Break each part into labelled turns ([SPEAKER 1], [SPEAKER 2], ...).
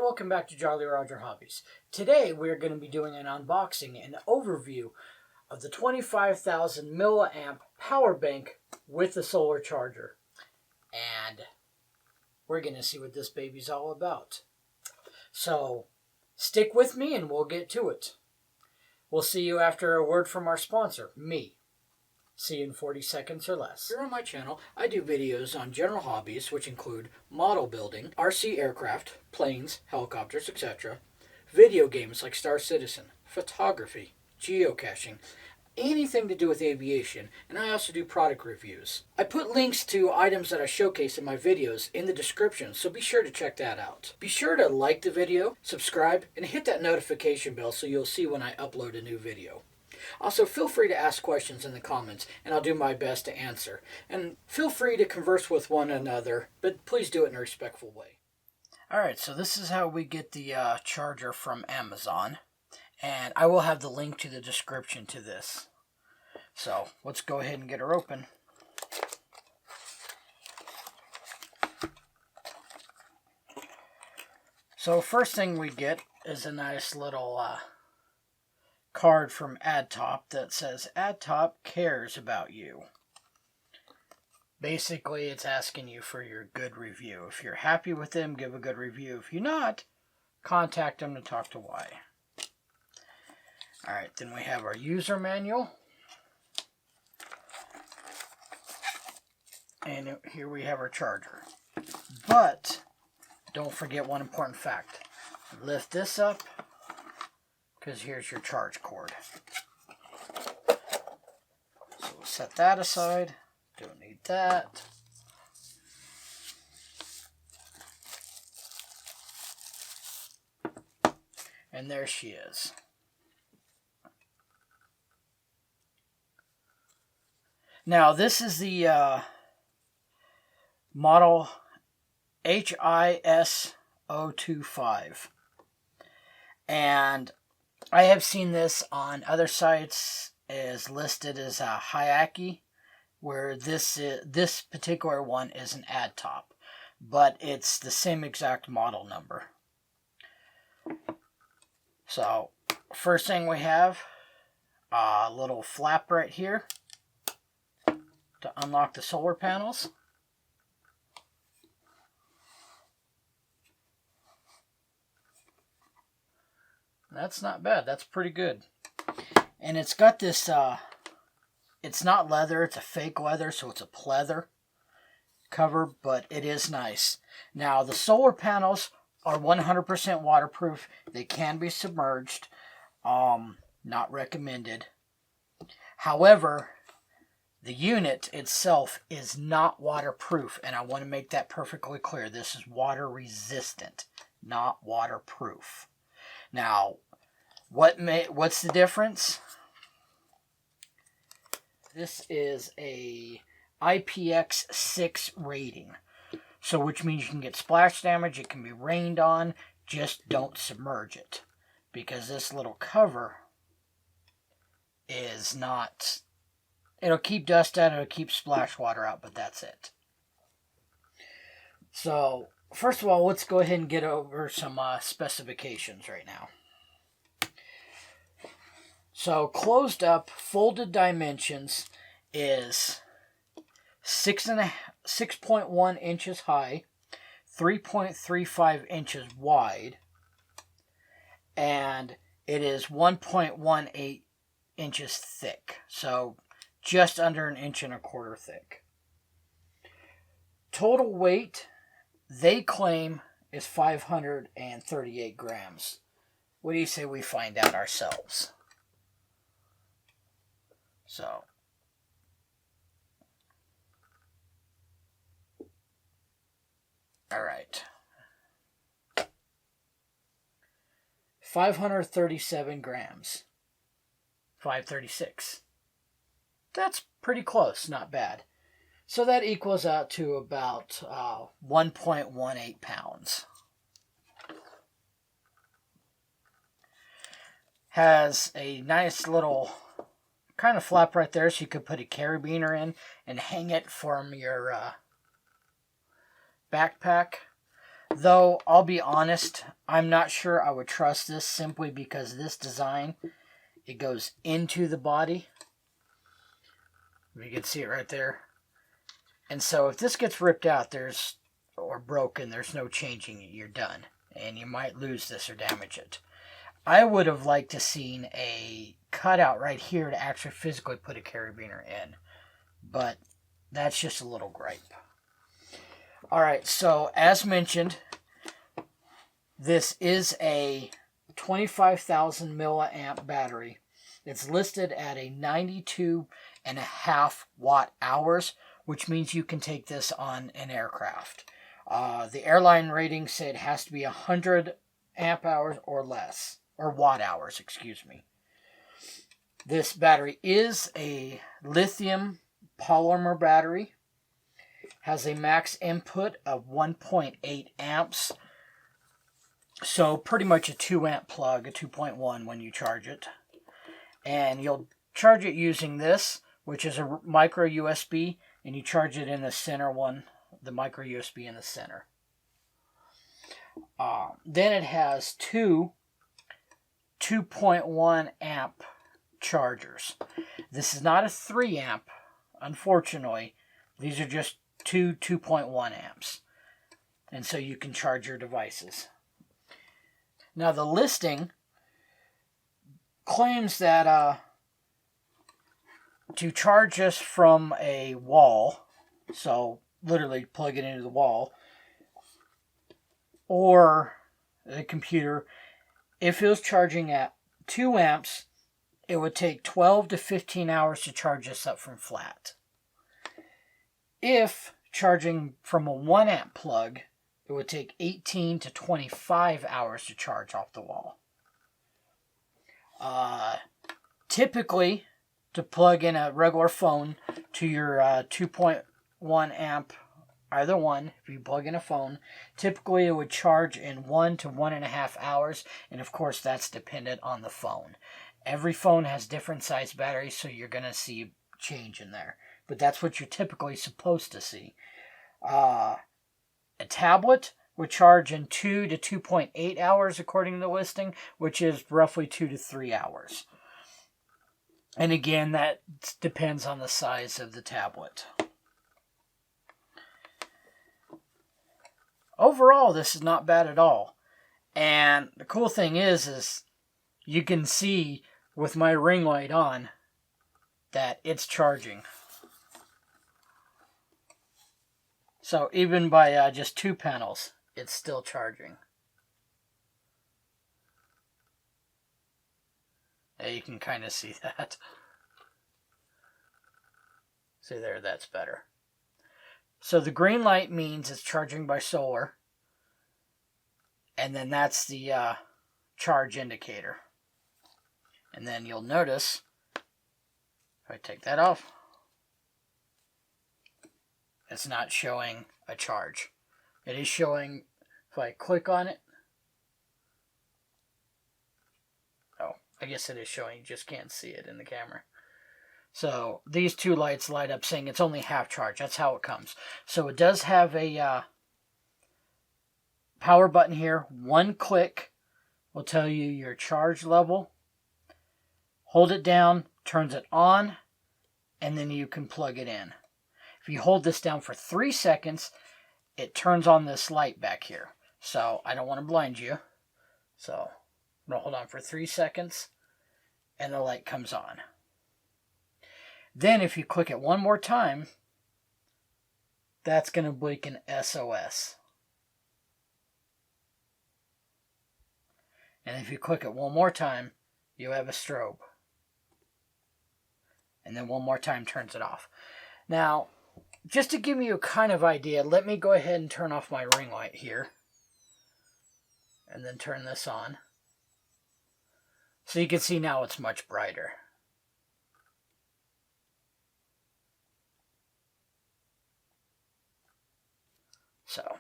[SPEAKER 1] and welcome back to Jollyroger Hobbies. Today we're going to be doing an unboxing and overview of the 25,000 milliamp power bank with the solar charger. And we're going to see what this baby's all about. So stick with me and we'll get to it. We'll see you after a word from our sponsor, me. See you in 40 seconds or less. Here on my channel, I do videos on general hobbies, which include model building, RC aircraft, planes, helicopters, etc., video games like Star Citizen, photography, geocaching, anything to do with aviation, and I also do product reviews. I put links to items that I showcase in my videos in the description, so be sure to check that out. Be sure to like the video, subscribe, and hit that notification bell so you'll see when I upload a new video. Also, feel free to ask questions in the comments, and I'll do my best to answer. And feel free to converse with one another, but please do it in a respectful way. Alright, so this is how we get the charger from Amazon. And I will have the link to the description to this. So, let's go ahead and get her open. So, first thing we get is a nice little card from Addtop that says, Addtop cares about you. Basically, it's asking you for your good review. If you're happy with them, give a good review. If you're not, contact them to talk to why. Alright, then we have our user manual. And here we have our charger. But, don't forget one important fact. Lift this up, because here's your charge cord. So we'll set that aside. Don't need that. And there she is. Now this is the model HIS025. And I have seen this on other sites as listed as a Hayaki, where this particular one is an Addtop, but it's the same exact model number. So, first thing we have a little flap right here to unlock the solar panels. That's not bad. That's pretty good. And it's got this, it's not leather. It's a fake leather, so it's a pleather cover, but it is nice. Now, the solar panels are 100% waterproof. They can be submerged. Not recommended. However, the unit itself is not waterproof, and I want to make that perfectly clear. This is water resistant, not waterproof. Now, what's the difference? This is a IPX6 rating. So which means you can get splash damage, it can be rained on, just don't submerge it. Because this little cover is not, it'll keep dust out, it'll keep splash water out, but that's it. So, first of all, let's go ahead and get over some specifications right now. So, closed up, folded dimensions is 6.1 inches high, 3.35 inches wide, and it is 1.18 inches thick. So, just under an inch and a quarter thick. Total weight, they claim, is 538 grams. What do you say we find out ourselves? So, all right. 537 grams. 536. That's pretty close, not bad. So that equals out to about 1.18 pounds. Has a nice little kind of flap right there, so you could put a carabiner in and hang it from your backpack. Though, I'll be honest, I'm not sure I would trust this simply because this design, it goes into the body. You can see it right there. And so if this gets ripped out or broken, there's no changing it. You're done. And you might lose this or damage it. I would have liked to seen a cutout right here to actually physically put a carabiner in. But that's just a little gripe. Alright, so as mentioned, this is a 25,000 milliamp battery. It's listed at a 92.5 watt hours, which means you can take this on an aircraft. The airline rating said it has to be 100 amp hours or less, or watt hours, excuse me. This battery is a lithium polymer battery. Has a max input of 1.8 amps. So pretty much a 2 amp plug, a 2.1 when you charge it. And you'll charge it using this, which is a micro USB, and you charge it in the center one, the micro USB in the center. Then it has two 2.1 amp chargers. This is not a 3 amp, unfortunately. These are just two 2.1 amps. And so you can charge your devices. Now the listing claims that to charge this from a wall, so literally plug it into the wall, or the computer, if it was charging at 2 amps, it would take 12 to 15 hours to charge this up from flat. If charging from a 1 amp plug, it would take 18 to 25 hours to charge off the wall. Typically, to plug in a regular phone to your 2.1 amp, either one, if you plug in a phone, typically it would charge in 1 to 1.5 hours, and of course that's dependent on the phone. Every phone has different size batteries, so you're going to see change in there. But that's what you're typically supposed to see. A tablet would charge in 2 to 2.8 hours according to the listing, which is roughly 2 to 3 hours. And again, that depends on the size of the tablet. Overall, this is not bad at all. And the cool thing is you can see with my ring light on that it's charging. So even by just 2 panels, it's still charging. Yeah, you can kind of see that. See there, that's better. So the green light means it's charging by solar. And then that's the charge indicator. And then you'll notice, if I take that off, it's not showing a charge. It is showing, if I click on it, oh, I guess it is showing, you just can't see it in the camera. So these two lights light up saying it's only half charge. That's how it comes. So it does have a power button here. One click will tell you your charge level. Hold it down, turns it on, and then you can plug it in. If you hold this down for 3 seconds, it turns on this light back here. So I don't want to blind you. So I'm going to hold on for 3 seconds, and the light comes on. Then if you click it one more time, that's going to blink an SOS. And if you click it one more time, you have a strobe. And then one more time turns it off. Now, just to give you a kind of idea, let me go ahead and turn off my ring light here. And then turn this on. So you can see now it's much brighter. So,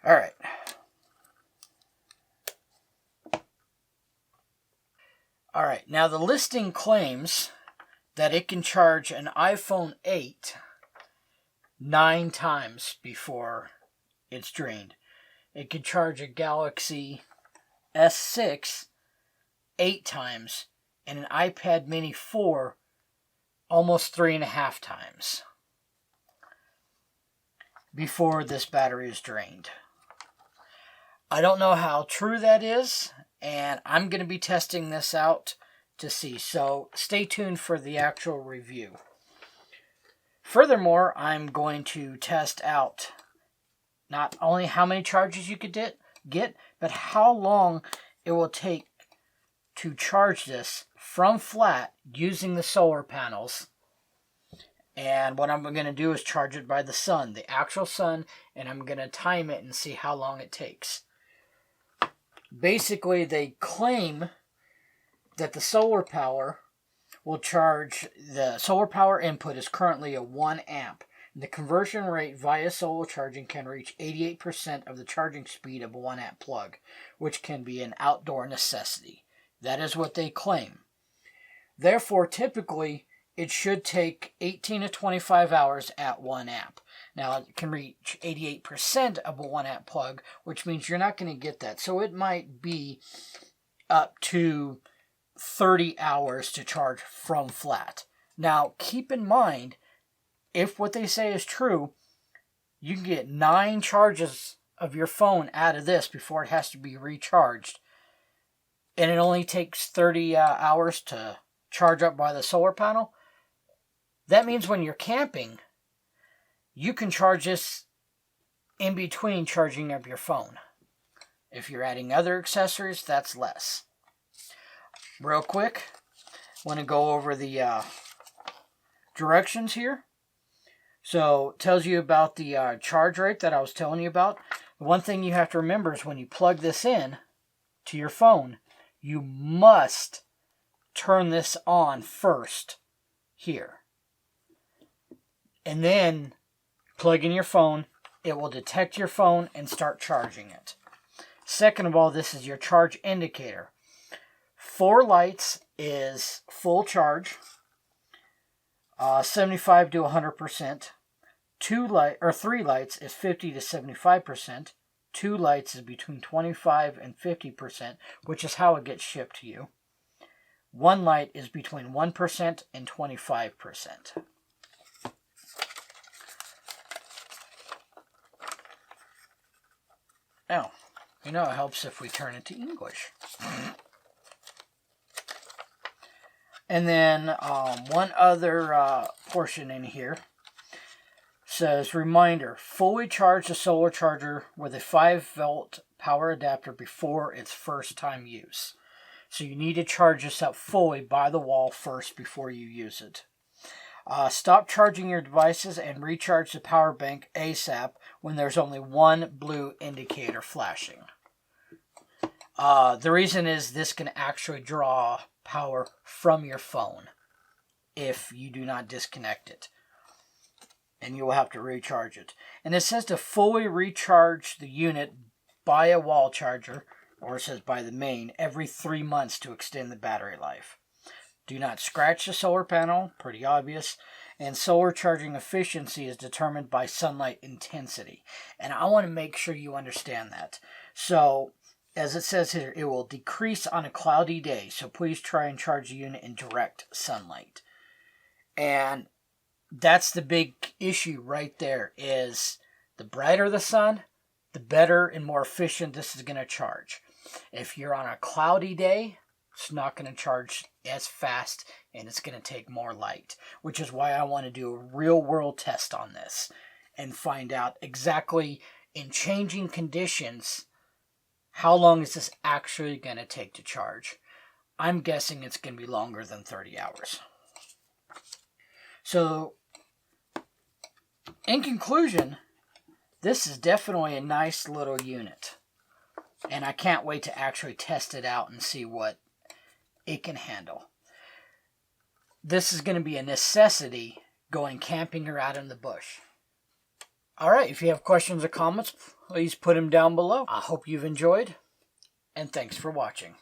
[SPEAKER 1] all right. All right, now the listing claims that it can charge an iPhone 8 9 times before it's drained. It could charge a Galaxy S6 8 times, and an iPad Mini 4 almost 3.5 times before this battery is drained. I don't know how true that is, and I'm going to be testing this out to see. So stay tuned for the actual review. Furthermore, I'm going to test out not only how many charges you could get, but how long it will take to charge this from flat using the solar panels. And what I'm going to do is charge it by the sun, the actual sun, and I'm going to time it and see how long it takes. Basically, they claim that the solar power will charge, the solar power input is currently a 1 amp. The conversion rate via solar charging can reach 88% of the charging speed of a 1 amp plug, which can be an outdoor necessity. That is what they claim. Therefore, typically, it should take 18 to 25 hours at 1 amp. Now, it can reach 88% of a 1 amp plug, which means you're not going to get that. So it might be up to 30 hours to charge from flat. Now, keep in mind, if what they say is true, you can get 9 charges of your phone out of this before it has to be recharged. And it only takes 30 hours to charge up by the solar panel. That means when you're camping, you can charge this in between charging up your phone. If you're adding other accessories, that's less. Real quick, I want to go over the directions here. So it tells you about the charge rate that I was telling you about. The one thing you have to remember is when you plug this in to your phone, you must turn this on first here. And then plug in your phone. It will detect your phone and start charging it. Second of all, this is your charge indicator. 4 lights is full charge, 75 to 100%. 3 lights is 50 to 75%. 2 lights is between 25 and 50%, which is how it gets shipped to you. 1 light is between 1% and 25%. Now, it helps if we turn it to English. And then one other portion in here says, reminder, fully charge the solar charger with a 5-volt power adapter before its first time use. So you need to charge this up fully by the wall first before you use it. Stop charging your devices and recharge the power bank ASAP when there's only one blue indicator flashing. The reason is this can actually draw power from your phone if you do not disconnect it. And you will have to recharge it. And it says to fully recharge the unit by a wall charger, or it says by the main, every 3 months to extend the battery life. Do not scratch the solar panel, pretty obvious. And solar charging efficiency is determined by sunlight intensity. And I want to make sure you understand that. So, as it says here, it will decrease on a cloudy day. So please try and charge the unit in direct sunlight. And that's the big issue right there, is the brighter the sun, the better and more efficient this is going to charge. If you're on a cloudy day, it's not going to charge as fast and it's going to take more light, which is why I want to do a real world test on this and find out exactly in changing conditions how long is this actually going to take to charge. I'm guessing it's going to be longer than 30 hours. So, in conclusion, this is definitely a nice little unit. And I can't wait to actually test it out and see what it can handle. This is going to be a necessity going camping or out in the bush. Alright, if you have questions or comments, please put them down below. I hope you've enjoyed, and thanks for watching.